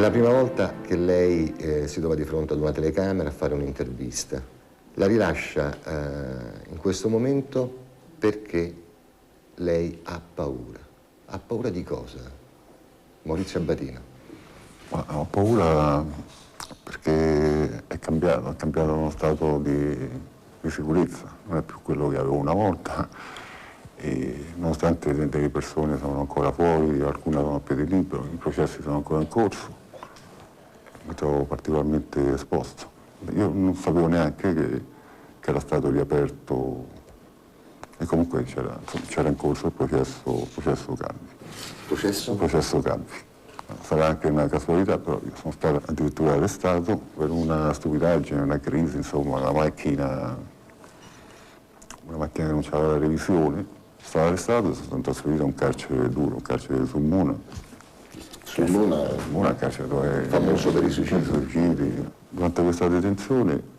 la prima volta che lei si trova di fronte ad una telecamera a fare un'intervista. La rilascia in questo momento perché lei ha paura. Ha paura di cosa? Maurizio Abatino. Ho paura perché è cambiato uno stato di sicurezza, non è più quello che avevo una volta e nonostante delle persone sono ancora fuori, alcune sono a piede libero, i processi sono ancora in corso, mi trovo particolarmente esposto. Io non sapevo neanche che era stato riaperto e comunque c'era in corso il processo Calvi. Processo? Processo Calvi. Sarà anche una casualità, però io sono stato addirittura arrestato per una stupidaggine, una crisi, insomma, una macchina che non c'aveva la revisione. Sono stato arrestato e sono trasferito a un carcere duro, un carcere su Muna. Su Muna? Muna è un carcere dove famoso per i suicidi. Durante questa detenzione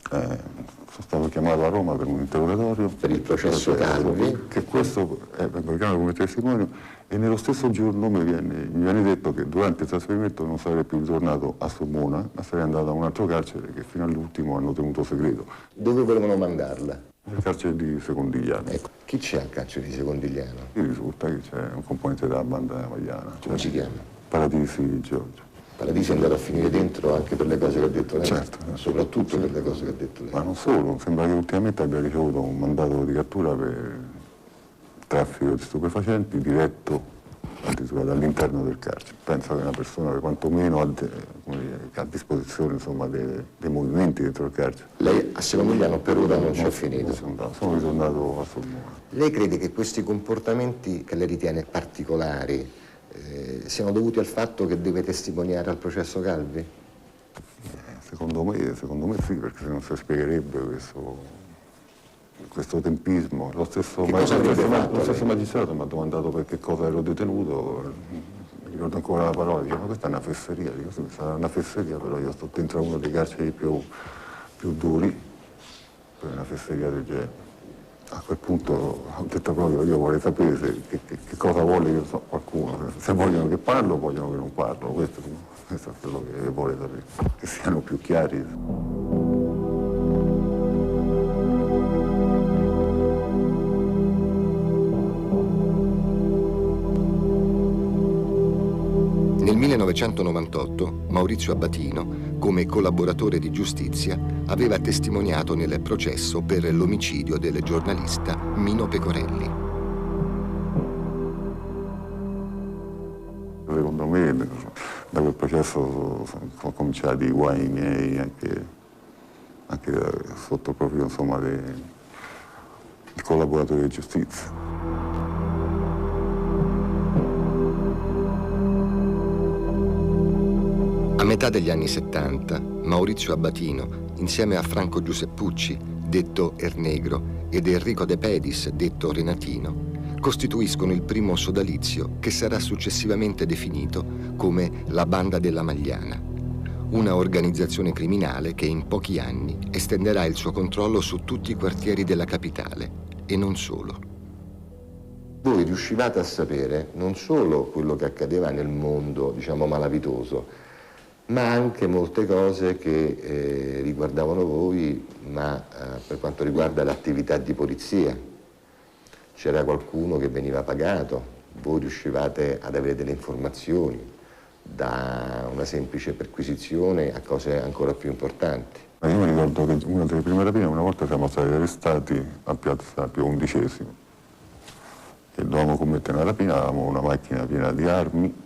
sono stato chiamato a Roma per un interrogatorio. Per il processo Calvi? Che questo vengo chiamato come testimone e nello stesso giorno mi viene detto che durante il trasferimento non sarei più ritornato a Sulmona, ma sarei andato a un altro carcere che fino all'ultimo hanno tenuto segreto. Dove volevano mandarla? Nel carcere di Secondigliano. Ecco, chi c'è al carcere di Secondigliano? Mi risulta che c'è un componente della banda magliana. Come si chiama? Paradisi Giorgio. Paradisi è andato a finire dentro anche per le cose che ha detto lei? Certo. Soprattutto per le cose che ha detto lei? Ma non solo, sembra che ultimamente abbia ricevuto un mandato di cattura per traffico di stupefacenti diretto addirittura dall'interno del carcere. Penso che una persona che quantomeno ha a disposizione insomma, dei movimenti dentro il carcere. Lei a Secondigliano per ora non ci è finito? Sono ritornato a Sulmona. Lei crede che questi comportamenti che lei ritiene particolari siano dovuti al fatto che deve testimoniare al processo Calvi? Secondo me sì, perché se non si spiegherebbe questo tempismo. Lo stesso magistrato mi ha domandato per che cosa ero detenuto, mi ricordo ancora la parola, dice ma questa è una fesseria, dico sì, sarà una fesseria, però io sto dentro a uno dei carceri più duri per una fesseria del genere. A quel punto ho detto proprio io vorrei sapere che cosa vuole che so, qualcuno, se vogliono che parlo o vogliono che non parlo, questo è quello che vuole sapere, che siano più chiari. Nel 1998 Maurizio Abatino, come collaboratore di giustizia, aveva testimoniato nel processo per l'omicidio del giornalista Mino Pecorelli. Secondo me da quel processo sono cominciati i guai miei anche sotto il profilo insomma del collaboratore di giustizia. A metà degli anni 70, Maurizio Abatino, insieme a Franco Giuseppucci, detto Ernegro, ed Enrico De Pedis, detto Renatino, costituiscono il primo sodalizio che sarà successivamente definito come la Banda della Magliana, una organizzazione criminale che in pochi anni estenderà il suo controllo su tutti i quartieri della capitale e non solo. Voi riuscivate a sapere non solo quello che accadeva nel mondo, diciamo, malavitoso, ma anche molte cose che riguardavano voi, ma per quanto riguarda l'attività di polizia. C'era qualcuno che veniva pagato, voi riuscivate ad avere delle informazioni, da una semplice perquisizione a cose ancora più importanti. Io mi ricordo che una delle prime rapine, una volta siamo stati arrestati a Piazza Pio XI e dovevamo commettere una rapina, avevamo una macchina piena di armi.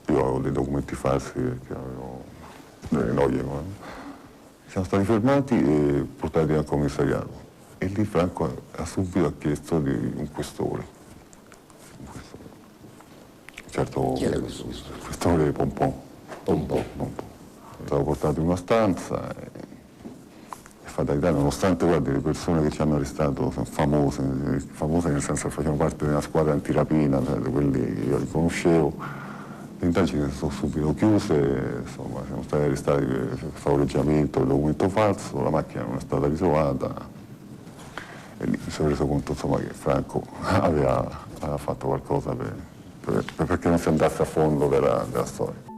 Io avevo dei documenti falsi perché avevo delle noie. Siamo stati fermati e portati al commissariato. E lì Franco ha subito chiesto di un questore. Certo, chi era questo? Il questore Pompon. Pompon. Stavo portato in una stanza e fatalità, nonostante guardi, le persone che ci hanno arrestato sono famose nel senso che facevano parte della squadra antirapina, quelli che io li conoscevo. Le indagini sono subito chiuse, insomma, siamo stati arrestati per favoreggiamento del documento falso, la macchina non è stata ritrovata e lì mi sono reso conto insomma, che Franco aveva fatto qualcosa per perché non si andasse a fondo della storia.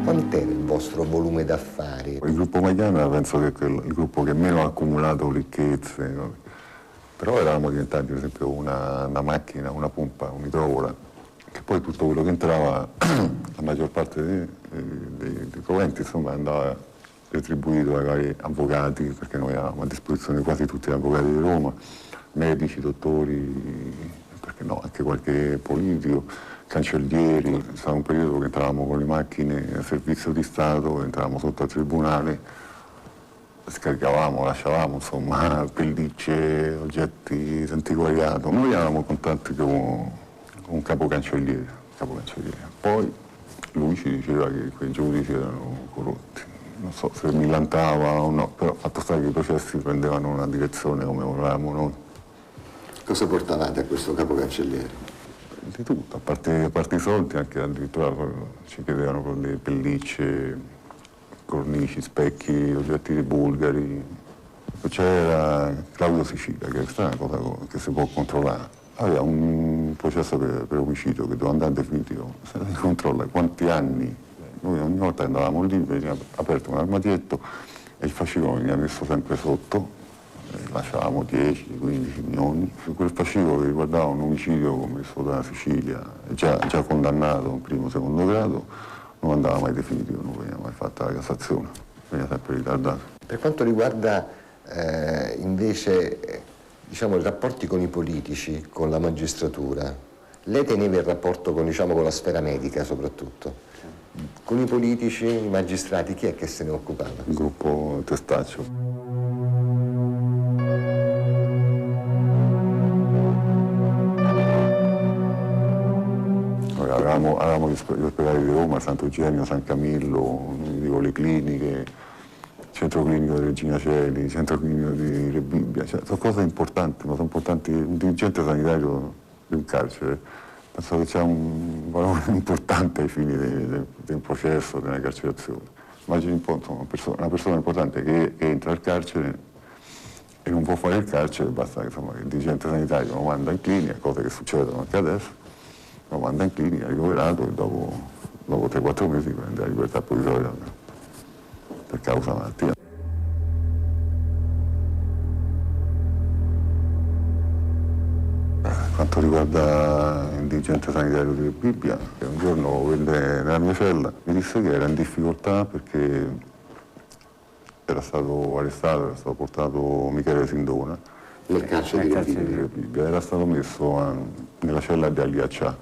Quant'era il vostro volume d'affari? Il gruppo Magliana penso che è il gruppo che meno ha accumulato ricchezze, no? Però eravamo diventati per esempio una macchina, una pompa, un'idrovola, che poi tutto quello che entrava, la maggior parte dei proventi insomma andava retribuito ai vari avvocati, perché noi avevamo a disposizione quasi tutti gli avvocati di Roma, medici, dottori, perché no, anche qualche politico, cancellieri. È stato un periodo che entravamo con le macchine a servizio di Stato, entravamo sotto al tribunale, scaricavamo, lasciavamo insomma pellicce, oggetti d'antiquariato. Noi eravamo contatti con un capo cancelliere. Poi lui ci diceva che quei giudici erano corrotti. Non so se millantava o no, però fatto sta che i processi prendevano una direzione come volevamo noi. Cosa portavate a questo capo cancelliere? Di tutto, a parte i soldi, anche addirittura ci chiedevano con le pellicce, cornici, specchi, oggetti dei bulgari. C'era Claudio Sicilia, che è una cosa che si può controllare. Aveva un processo per omicidio che doveva andare a definitivo. Se si controlla quanti anni. Noi ogni volta andavamo lì, veniva aperto un armadietto e il fascicolo veniva messo sempre sotto. Lasciavamo 10, 15 milioni. Su quel fascicolo che riguardava un omicidio commesso da Sicilia, già condannato in primo o secondo grado, non andava mai definitivo, non veniva mai fatta la Cassazione, veniva sempre ritardato. Per quanto riguarda invece diciamo, i rapporti con i politici, con la magistratura, lei teneva il rapporto con, diciamo, con la sfera medica soprattutto. Con i politici, i magistrati, chi è che se ne occupava? Il gruppo Testaccio. Avevamo gli ospedali di Roma, Sant'Eugenio, San Camillo, dico, le cliniche, centro clinico di Regina Coeli, centro clinico di Re Bibbia, cioè, sono cose importanti, ma sono importanti. Un dirigente sanitario di un carcere, penso che c'è un valore importante ai fini del processo, della carcerazione. Immagini un po', insomma, una persona importante che entra al carcere e non può fare il carcere, basta che, insomma, che il dirigente sanitario lo manda in clinica, cose che succedono anche adesso, lo manda in clinica, ricoverato, e dopo 3-4 mesi prende la libertà provvisoria per causa malattia. Quanto riguarda il dirigente sanitario di Bibbia, che un giorno venne nella mia cella, mi disse che era in difficoltà perché era stato arrestato, era stato portato Michele Sindona Nel carcere di Bibbia, era stato messo nella cella di Aliaccià,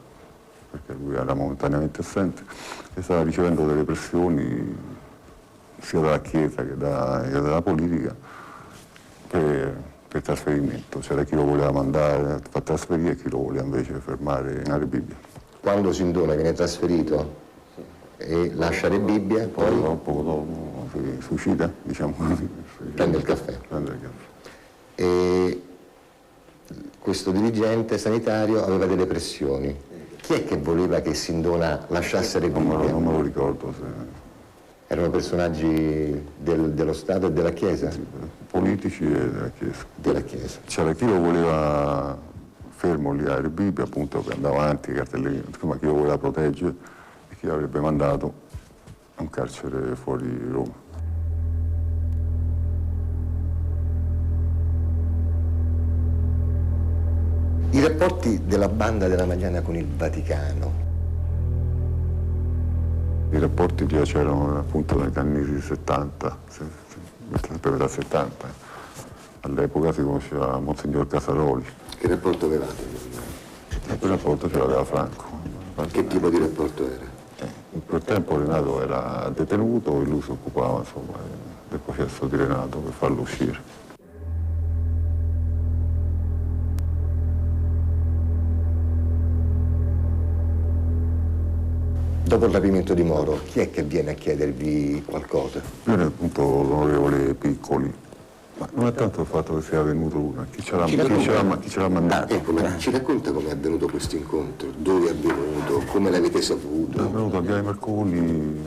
perché lui era momentaneamente assente, e stava ricevendo delle pressioni sia dalla Chiesa che dalla politica per trasferimento. C'era chi lo voleva mandare a far trasferire e chi lo voleva invece fermare in Re Bibbia. Quando Sindona viene trasferito e lascia Re Bibbia, poi poco dopo si suicida, diciamo così. prende il caffè. E questo dirigente sanitario aveva delle pressioni. Chi è che voleva che Sindona lasciasse Re Bibbia? Non me lo ricordo. Erano personaggi dello Stato e della Chiesa? Sì, politici e Della Chiesa. C'era chi lo voleva fermo lì a Re Bibbia, appunto, che andava avanti, cartellini, insomma, chi lo voleva proteggere e chi l'avrebbe mandato a un carcere fuori Roma. I rapporti della banda della Magliana con il Vaticano. I rapporti già c'erano appunto negli anni 70, per metà 70. All'epoca si conosceva Monsignor Casaroli. Che rapporto avevate? Quel rapporto ce l'aveva Franco. Che tipo di rapporto era? In quel tempo Renato era detenuto e lui si occupava, insomma, del processo di Renato per farlo uscire. Dopo il rapimento di Moro, chi è che viene a chiedervi qualcosa? Viene appunto l'onorevole Piccoli, ma non è tanto il fatto che sia venuto lui, chi ce l'ha mandato. Ecco, ma ci racconta come è avvenuto questo incontro? Dove è avvenuto? Come l'avete saputo? È venuto a Via Marconi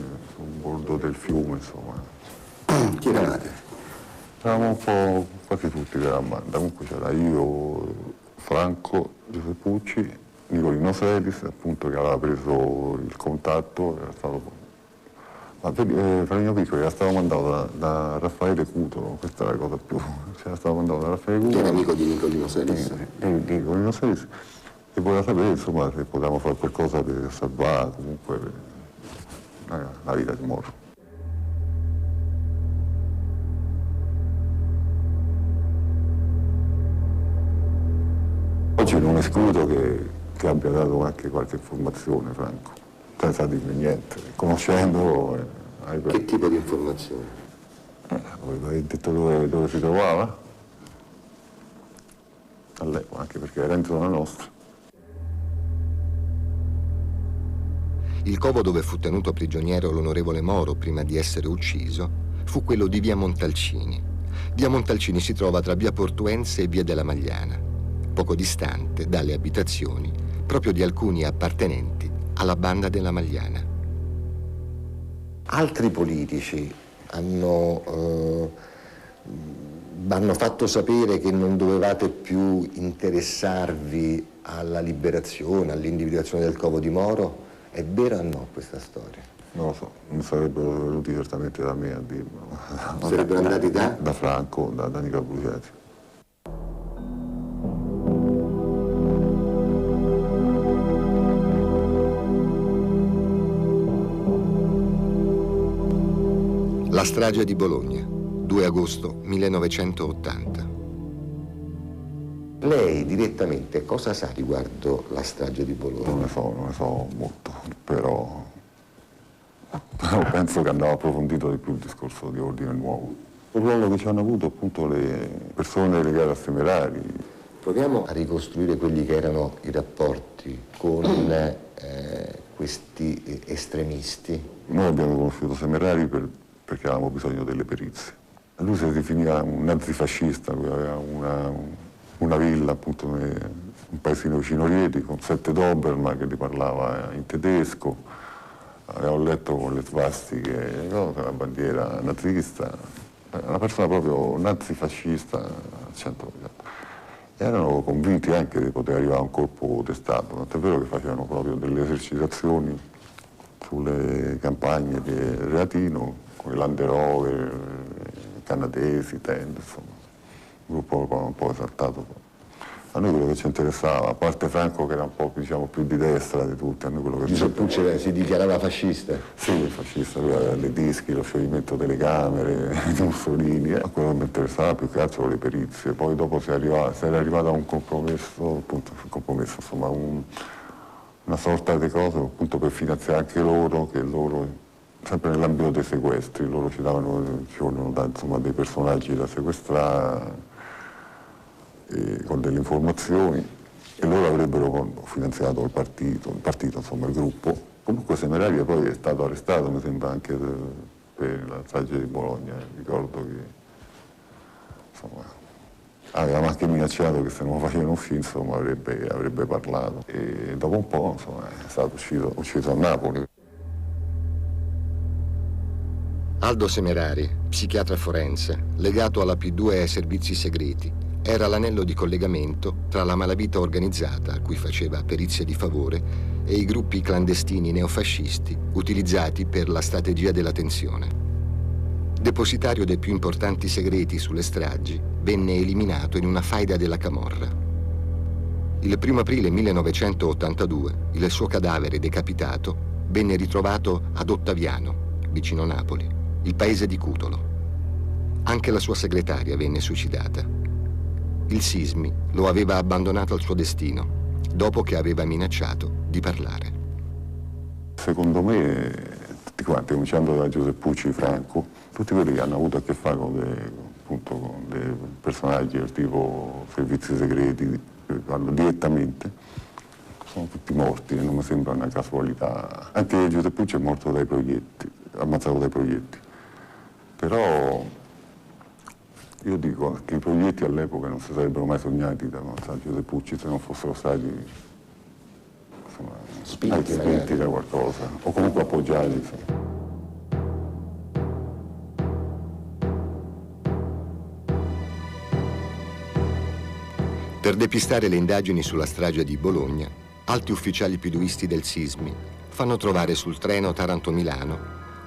bordo del fiume, insomma. Chi eravate? Eravamo un po' quasi tutti della banda, comunque c'era io, Franco, Giuseppucci, Nicolino Selis, appunto, che aveva preso il contatto, era stato... Ma Franino Piccolo era stato mandato da Raffaele Cutolo, questa è la cosa più... C'era stato mandato da Raffaele Cutolo. Che era amico di Nicolino Selis. Nicolino Selis, e voleva sapere, insomma, se potevamo fare qualcosa per salvare comunque la vita di Moro. Oggi non escludo che abbia dato anche qualche informazione, Franco, senza dirmi niente, conoscendolo. Che tipo di informazione? Avevo detto dove si trovava, all'epoca, anche perché era in zona nostra. Il covo dove fu tenuto prigioniero l'onorevole Moro prima di essere ucciso fu quello di via Montalcini. Via Montalcini si trova tra via Portuense e via della Magliana, poco distante dalle abitazioni proprio di alcuni appartenenti alla banda della Magliana. Altri politici hanno fatto sapere che non dovevate più interessarvi alla liberazione, all'individuazione del covo di Moro. È vero o no questa storia? Non lo so, non sarebbero venuti certamente da me a dirmelo. Sarebbero andati da? Da Franco, da Nicola Bruciati. La strage di Bologna, 2 agosto 1980. Lei direttamente cosa sa riguardo la strage di Bologna? Non ne so molto, però penso che andava approfondito di più il discorso di Ordine Nuovo. Il ruolo che ci hanno avuto appunto le persone legate a Semerari. Proviamo a ricostruire quelli che erano i rapporti con questi estremisti. Noi abbiamo conosciuto Semerari perché avevamo bisogno delle perizie. Lui si definiva un nazifascista, lui aveva una villa appunto in un paesino vicino Rieti con 7 Doberman che li parlava in tedesco. Avevo letto con le svastiche, la bandiera nazista, una persona proprio nazifascista al 100%. Erano convinti anche di poter arrivare a un colpo d'Estato, tant'è vero che facevano proprio delle esercitazioni sulle campagne di Reatino, con i Land Rover, i canadesi, tende, insomma, un gruppo un po' esaltato. A noi quello che ci interessava, a parte Franco che era un po' diciamo, più di destra di tutti, a noi quello che Giuseppucci si dichiarava fascista? Sì, fascista, lui aveva le dischi, lo scioglimento delle Camere, di Mussolini, quello che mi interessava più che altro le perizie. Poi dopo si era arrivato a un compromesso, appunto, insomma, una sorta di cosa appunto per finanziare anche loro, che loro, sempre nell'ambito dei sequestri, loro ci volevano dare insomma, dei personaggi da sequestrare, con delle informazioni, e loro avrebbero finanziato il partito, insomma il gruppo. Comunque Semeraria poi è stato arrestato, mi sembra, anche per la strage di Bologna. Ricordo che insomma, avevamo anche minacciato che se non lo facevano uscire insomma, avrebbe parlato. E dopo un po' insomma, è stato uscito a Napoli. Aldo Semerari, psichiatra forense, legato alla P2 e ai servizi segreti, era l'anello di collegamento tra la malavita organizzata, a cui faceva perizie di favore, e i gruppi clandestini neofascisti utilizzati per la strategia della tensione. Depositario dei più importanti segreti sulle stragi, venne eliminato in una faida della Camorra. Il 1 aprile 1982 il suo cadavere decapitato venne ritrovato ad Ottaviano, vicino Napoli, il paese di Cutolo. Anche la sua segretaria venne suicidata. Il Sismi lo aveva abbandonato al suo destino, dopo che aveva minacciato di parlare. Secondo me, tutti quanti, cominciando da Giuseppucci, Franco, tutti quelli che hanno avuto a che fare con dei personaggi del tipo servizi segreti, parlo direttamente, sono tutti morti e non mi sembra una casualità. Anche Giuseppucci è morto dai proiettili, ammazzato dai proiettili. Però io dico che i proiettili all'epoca non si sarebbero mai sognati da Giuseppucci se non fossero stati insomma, spinti da qualcosa, o comunque appoggiati. Insomma. Per depistare le indagini sulla strage di Bologna, alti ufficiali piduisti del Sismi fanno trovare sul treno Taranto-Milano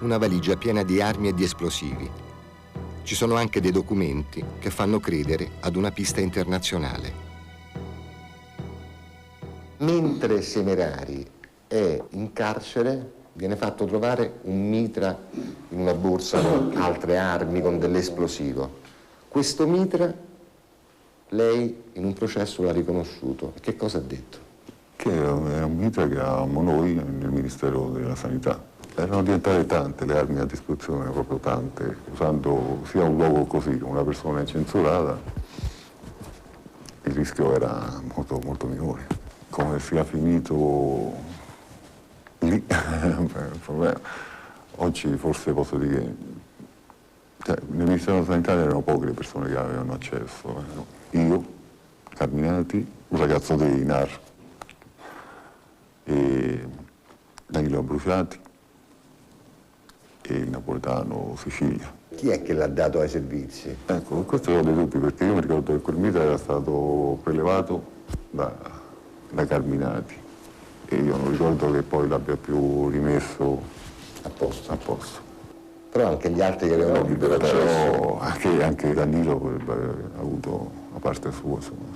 una valigia piena di armi e di esplosivi. Ci sono anche dei documenti che fanno credere ad una pista internazionale. Mentre Semerari è in carcere, viene fatto trovare un mitra in una borsa con altre armi, con dell'esplosivo. Questo mitra lei in un processo l'ha riconosciuto. Che cosa ha detto? Che è un mitra che avevamo noi nel Ministero della Sanità. Erano diventate tante le armi a disposizione, proprio tante, usando sia un luogo così, una persona incensurata, il rischio era molto, molto minore. Come sia finito lì, il problema. Oggi forse posso dire che nel Ministero della Sanità erano poche le persone che avevano accesso. Io, Carminati, un ragazzo dei NAR, e Danilo Bruciati e il napoletano Sicilia. Chi è che l'ha dato ai servizi? Ecco, questo ho dei dubbi, perché io mi ricordo che quel mitra era stato prelevato da Carminati e io non ricordo che poi l'abbia più rimesso A posto. a posto. Però anche gli altri che avevano libero accesso. Però anche Danilo avrebbe avuto la parte sua, insomma.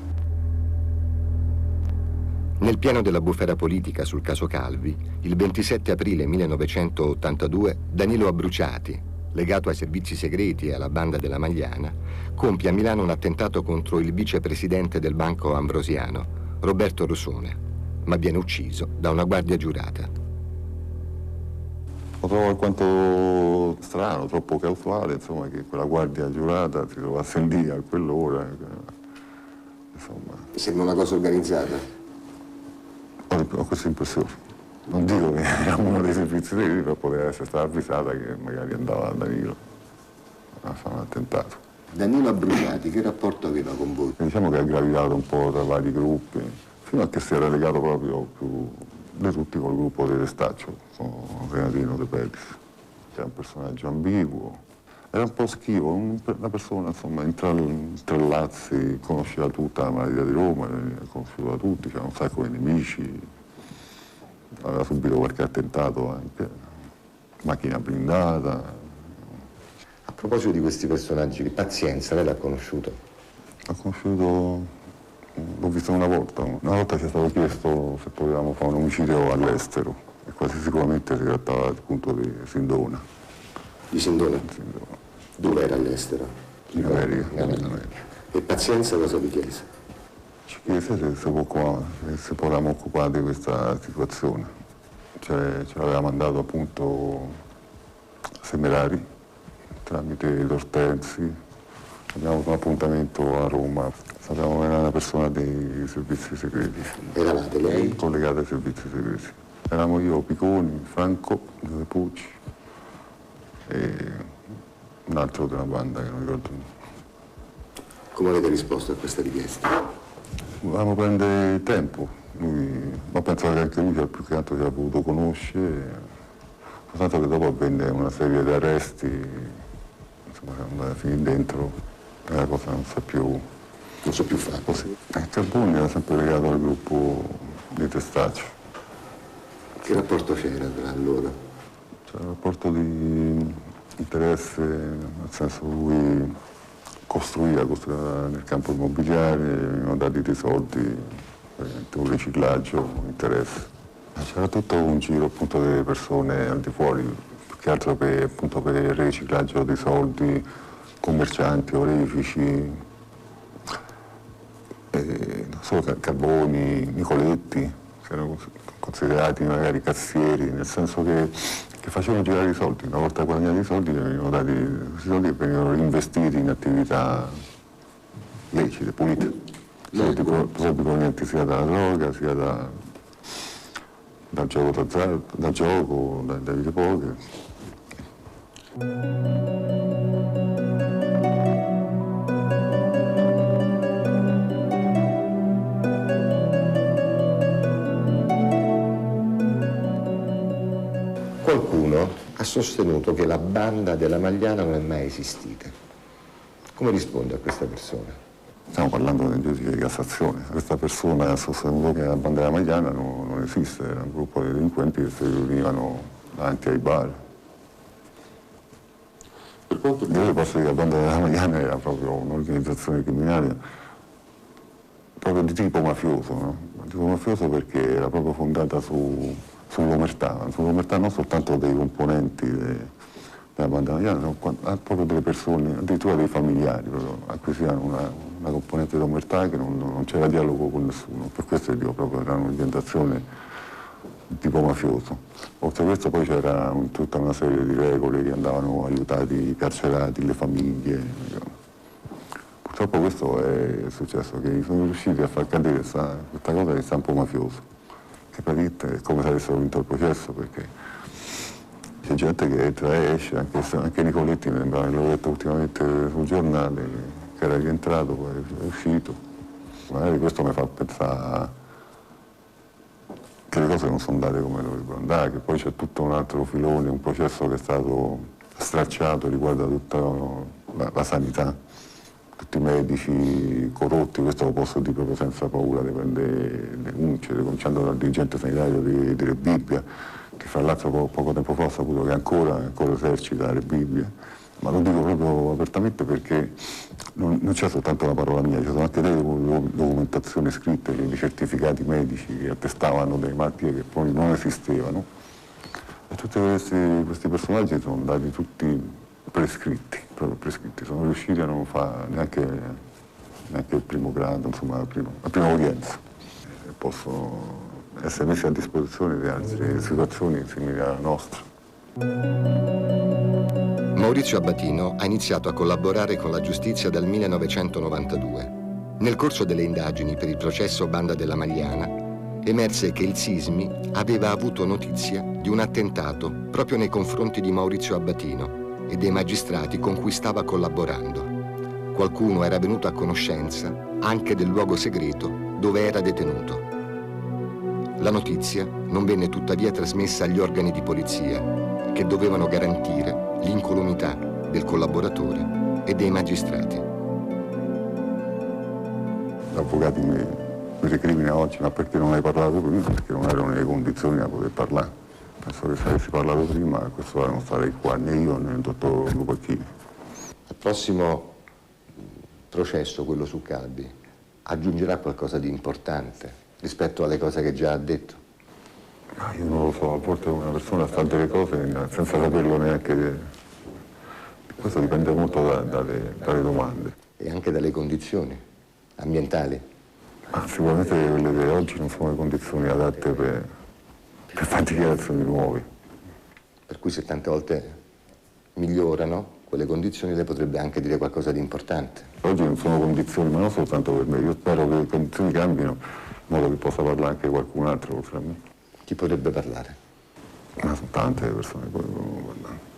Nel pieno della bufera politica sul caso Calvi, il 27 aprile 1982, Danilo Abruciati, legato ai servizi segreti e alla banda della Magliana, compie a Milano un attentato contro il vicepresidente del Banco Ambrosiano, Roberto Rosone, ma viene ucciso da una guardia giurata. Lo trovo alquanto strano, troppo casuale, insomma, che quella guardia giurata si trovasse lì a quell'ora. Insomma, Sembra una cosa organizzata. ho questa impressione. Non dico che era uno dei servizi segreti, però poteva essere stata avvisata che magari andava a Danilo a fare un attentato. Danilo Abruciati, che rapporto aveva con voi? Diciamo che ha gravitato un po' tra vari gruppi, fino a che si era legato proprio più di tutti col gruppo di Testaccio, con Renatino De Pedis, che è un personaggio ambiguo. Era un po' schivo, una persona, insomma, intrallazzi, conosceva tutta la malattia di Roma, era conosciuto da tutti, c'era un sacco di nemici, aveva subito qualche attentato anche, macchina blindata. A proposito di questi personaggi, Pazienza, lei l'ha conosciuto? L'ho conosciuto, l'ho visto una volta ci è stato chiesto se potevamo fare un omicidio all'estero, e quasi sicuramente si trattava appunto di Sindona. Di Sindona? Sindona. Dove era all'estero? In America. In America. E Pazienza cosa vi chiese? Ci chiese se potevamo occupare di questa situazione. Cioè, ci aveva mandato appunto Semerari tramite D'Ortensi. Abbiamo avuto un appuntamento a Roma. Sappiamo che era una persona dei servizi segreti. Eravate lei? Collegata ai servizi segreti. Eravamo io, Picconi, Franco, Giuseppe Pucci e un altro della banda che non ricordo. Come avete risposto a questa richiesta? Volevamo prendere tempo, ma penso che anche lui più che altro ci ha voluto conoscere, soltanto che dopo avvenne una serie di arresti, insomma, andare a finire dentro e la cosa non so più fare. Così. Carboni era sempre legato al gruppo di Testaccio. Che rapporto c'era tra loro? C'era un rapporto di interesse, nel senso lui costruiva nel campo immobiliare, avevano dati dei soldi per un riciclaggio, un interesse. C'era tutto un giro appunto delle persone al di fuori, più che altro per il riciclaggio dei soldi, commercianti, orefici, non solo Carboni, Nicoletti, che erano considerati magari cassieri, nel senso che facevano girare i soldi. Una volta guadagnati i soldi venivano dati questi soldi e venivano investiti in attività lecite, pulite. Soldi provenienti sia dalla droga, sia dal gioco d'azzardo, dal gioco, dai videopoker. Qualcuno ha sostenuto che la banda della Magliana non è mai esistita. Come risponde a questa persona? Stiamo parlando del giudice di Cassazione. Questa persona ha sostenuto che la bandiera magliana non esiste, era un gruppo di delinquenti che si riunivano davanti ai bar. Per quanto Io vi posso dire che la bandiera magliana era proprio un'organizzazione criminale proprio di tipo mafioso, no? Di tipo mafioso perché era proprio fondata sull'omertà non soltanto dei componenti della bandiera magliana, ma proprio delle persone, addirittura dei familiari, proprio, acquisivano una componente di omertà che non c'era dialogo con nessuno. Per questo dico proprio era un'orientazione di tipo mafioso. Oltre a questo poi c'era tutta una serie di regole che andavano aiutati i carcerati, le famiglie. Purtroppo questo è successo, che sono riusciti a far cadere questa cosa di stampo mafioso, che praticamente è come se avessero vinto il processo, perché c'è gente che entra e esce, anche Nicoletti mi sembra che l'ho letto ultimamente sul giornale, che era rientrato, poi è uscito. Magari questo mi fa pensare che le cose non sono andate come dovrebbero andare, che poi c'è tutto un altro filone, un processo che è stato stracciato, riguarda tutta la sanità, tutti i medici corrotti, questo lo posso dire proprio senza paura di prendere denunce, cominciando dal dirigente sanitario di Rebibbia, che fra l'altro poco tempo fa ho saputo che ancora esercita Rebibbia, ma lo dico proprio apertamente perché non c'è soltanto una parola mia, ci sono anche delle documentazioni scritte, di certificati medici che attestavano delle malattie che poi non esistevano, e tutti questi personaggi sono andati tutti prescritti, proprio prescritti, sono riusciti a non fare neanche il primo grado, insomma la prima udienza. Possono essere messi a disposizione di altre situazioni simili alla nostra. Maurizio Abatino ha iniziato a collaborare con la giustizia dal 1992. Nel corso delle indagini per il processo Banda della Magliana emerse che il Sismi aveva avuto notizia di un attentato proprio nei confronti di Maurizio Abatino e dei magistrati con cui stava collaborando. Qualcuno era venuto a conoscenza anche del luogo segreto dove era detenuto. La notizia non venne tuttavia trasmessa agli organi di polizia, che dovevano garantire l'incolumità del collaboratore e dei magistrati. Gli avvocati mi recrimina oggi, ma perché non hai parlato prima? Perché non ero nelle condizioni da poter parlare. Penso che se avessi parlato prima, a questo non sarei qua, né io né il dottor Lupacchini. Al prossimo processo, quello su Calvi, aggiungerà qualcosa di importante rispetto alle cose che già ha detto? Io non lo so, a volte una persona fa delle cose senza saperlo neanche. Questo dipende molto dalle domande. E anche dalle condizioni ambientali? Ma sicuramente quelle di oggi non sono le condizioni adatte per fare dichiarazioni nuove. Per cui se tante volte migliorano quelle condizioni, lei potrebbe anche dire qualcosa di importante. Oggi non sono condizioni, ma non soltanto per me. Io spero che le condizioni cambino in modo che possa parlare anche qualcun altro oltre a me. Chi potrebbe parlare? Ma sono tante le persone che potrebbero parlare.